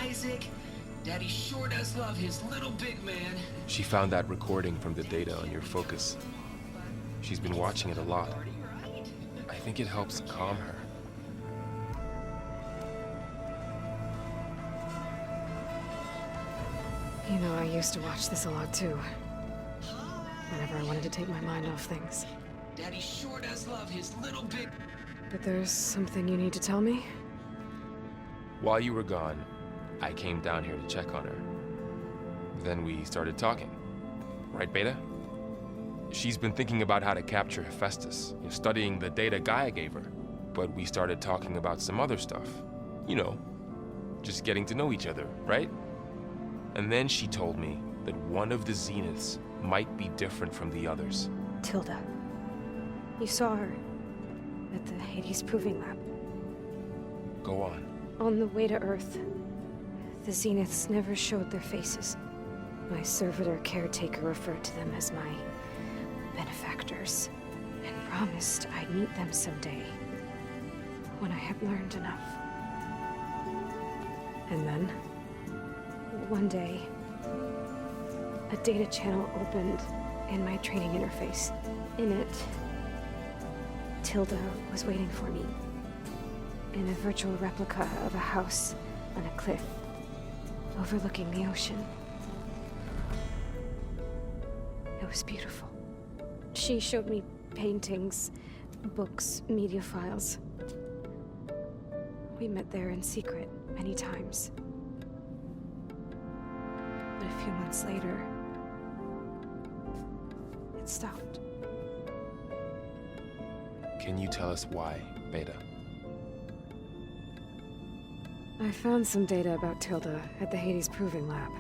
Isaac. Daddy sure does love his little big man. She found that recording from the data on your focus. She's been watching it a lot. I think it helps calm her. You know, I used to watch this a lot too. Whenever I wanted to take my mind off things. Daddy sure does love his little big... But there's something you need to tell me? While you were gone, I came down here to check on her. Then we started talking. Right, Beta? She's been thinking about how to capture Hephaestus, studying the data GAIA gave her. But we started talking about some other stuff. You know, just getting to know each other, right? And then she told me that one of the Zeniths might be different from the others. Tilda. You saw her at the Hades Proving Lab. Go on. On the way to Earth, the Zeniths never showed their faces. My servitor caretaker referred to them as my benefactors, and promised I'd meet them someday, when I had learned enough. And then, one day, a data channel opened in my training interface. In it, Tilda was waiting for me, in a virtual replica of a house on a cliff, overlooking the ocean. It was beautiful. She showed me paintings, books, media files. We met there in secret many times. But a few months later, it stopped. Can you tell us why, Beta? I found some data about Tilda at the Hades Proving Lab.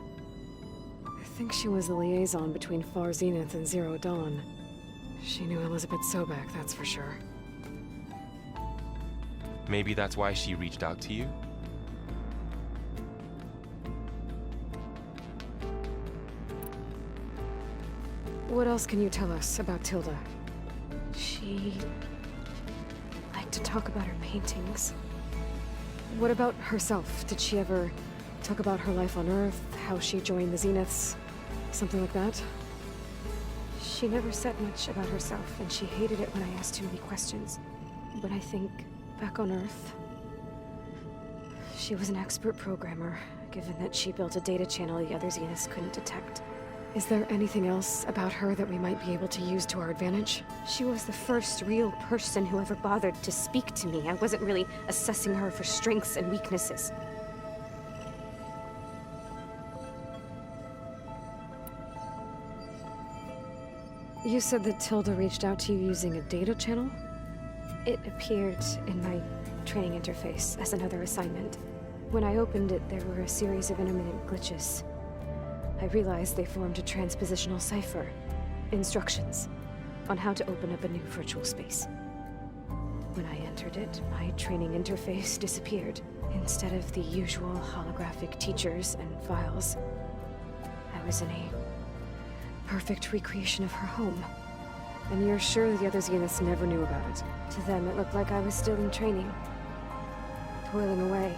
I think she was the liaison between Far Zenith and Zero Dawn. She knew Elizabeth Sobek, that's for sure. Maybe that's why she reached out to you? What else can you tell us about Tilda? She liked to talk about her paintings. What about herself? Did she ever talk about her life on Earth, how she joined the Zeniths, something like that? She never said much about herself, and she hated it when I asked too many questions. But I think, back on Earth, she was an expert programmer, given that she built a data channel the other Zeniths couldn't detect. Is there anything else about her that we might be able to use to our advantage? She was the first real person who ever bothered to speak to me. I wasn't really assessing her for strengths and weaknesses. You said that Tilda reached out to you using a data channel? It appeared in my training interface as another assignment. When I opened it, there were a series of intermittent glitches. I realized they formed a transpositional cipher. Instructions on how to open up a new virtual space. When I entered it, my training interface disappeared. Instead of the usual holographic teachers and files, I was in a perfect recreation of her home. And you're sure the other Zeniths never knew about it? To them, it looked like I was still in training, toiling away,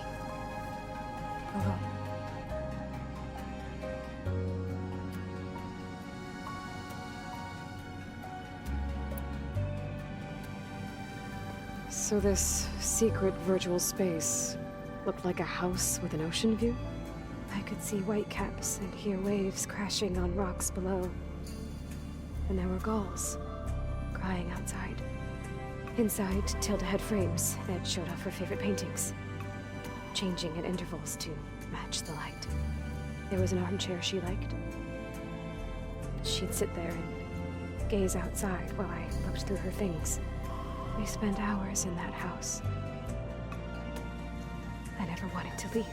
alone. So this secret virtual space looked like a house with an ocean view? I could see whitecaps and hear waves crashing on rocks below. And there were gulls crying outside. Inside, Tilda had frames that showed off her favorite paintings, changing at intervals to match the light. There was an armchair she liked. She'd sit there and gaze outside while I looked through her things. We spent hours in that house. I never wanted to leave.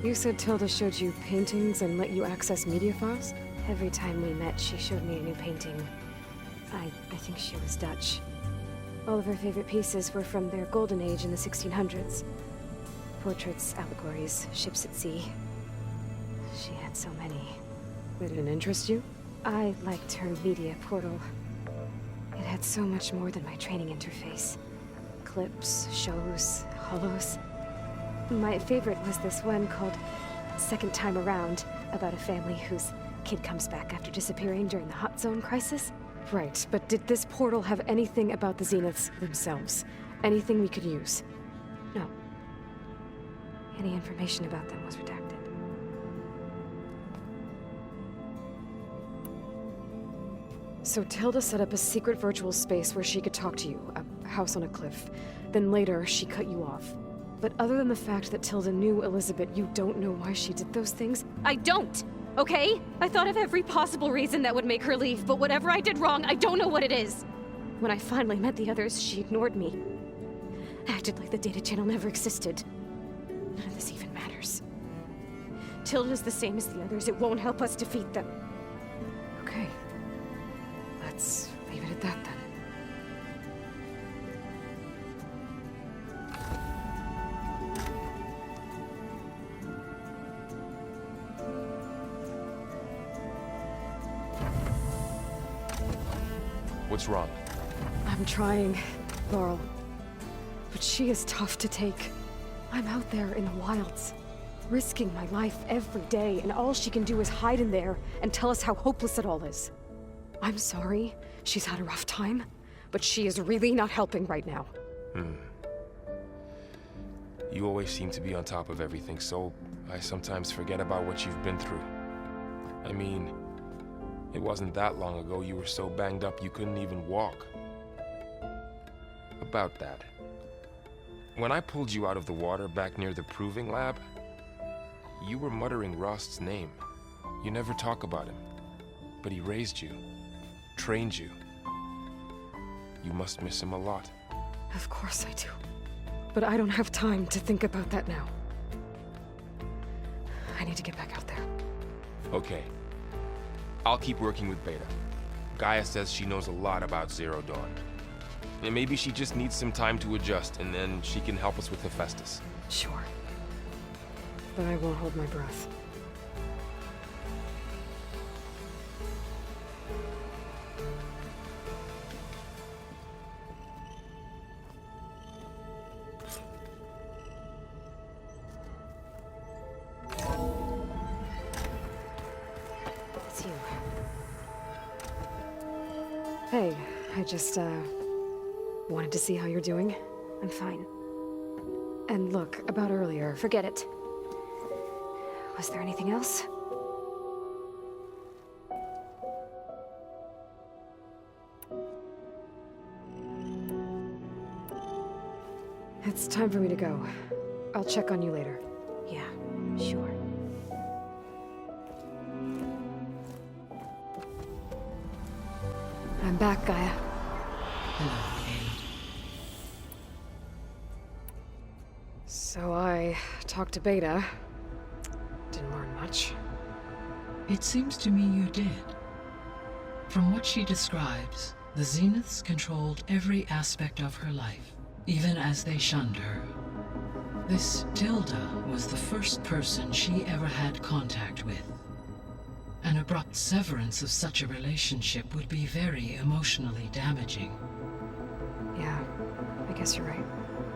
You said Tilda showed you paintings and let you access media files? Every time we met, she showed me a new painting. I think she was Dutch. All of her favorite pieces were from their golden age in the 1600s. Portraits, allegories, ships at sea. She had so many. They didn't interest you? I liked her media portal. It had so much more than my training interface. Clips, shows, holos. My favorite was this one called Second Time Around, about a family whose kid comes back after disappearing during the Hot Zone crisis. Right, but did this portal have anything about the Zeniths themselves? Anything we could use? No. Any information about them was redacted. So Tilda set up a secret virtual space where she could talk to you, a house on a cliff. Then later, she cut you off. But other than the fact that Tilda knew Elizabeth, you don't know why she did those things? I don't! Okay? I thought of every possible reason that would make her leave, but whatever I did wrong, I don't know what it is! When I finally met the others, she ignored me. Acted like the data channel never existed. None of this even matters. Tilda's the same as the others. It won't help us defeat them. Okay. Let's leave it at that, then. What's wrong? I'm trying, Varl. But she is tough to take. I'm out there in the wilds, risking my life every day, and all she can do is hide in there and tell us how hopeless it all is. I'm sorry, she's had a rough time, but she is really not helping right now. You always seem to be on top of everything, so I sometimes forget about what you've been through. I mean, it wasn't that long ago you were so banged up you couldn't even walk. About that. When I pulled you out of the water back near the proving lab, you were muttering Rost's name. You never talk about him, but he raised you. Trained you. You must miss him a lot. Of course I do. But I don't have time to think about that now. I need to get back out there. Okay. I'll keep working with Beta. GAIA says she knows a lot about Zero Dawn. And maybe she just needs some time to adjust, and then she can help us with Hephaestus. Sure. But I won't hold my breath. Hey, I just, wanted to see how you're doing. I'm fine. And look, about earlier, forget it. Was there anything else? It's time for me to go. I'll check on you later. Yeah, sure. I'm back, GAIA. Hello, Kate. So I talked to Beta. Didn't learn much. It seems to me you did. From what she describes, the Zeniths controlled every aspect of her life, even as they shunned her. This Tilda was the first person she ever had contact with. An abrupt severance of such a relationship would be very emotionally damaging. Yeah, I guess you're right.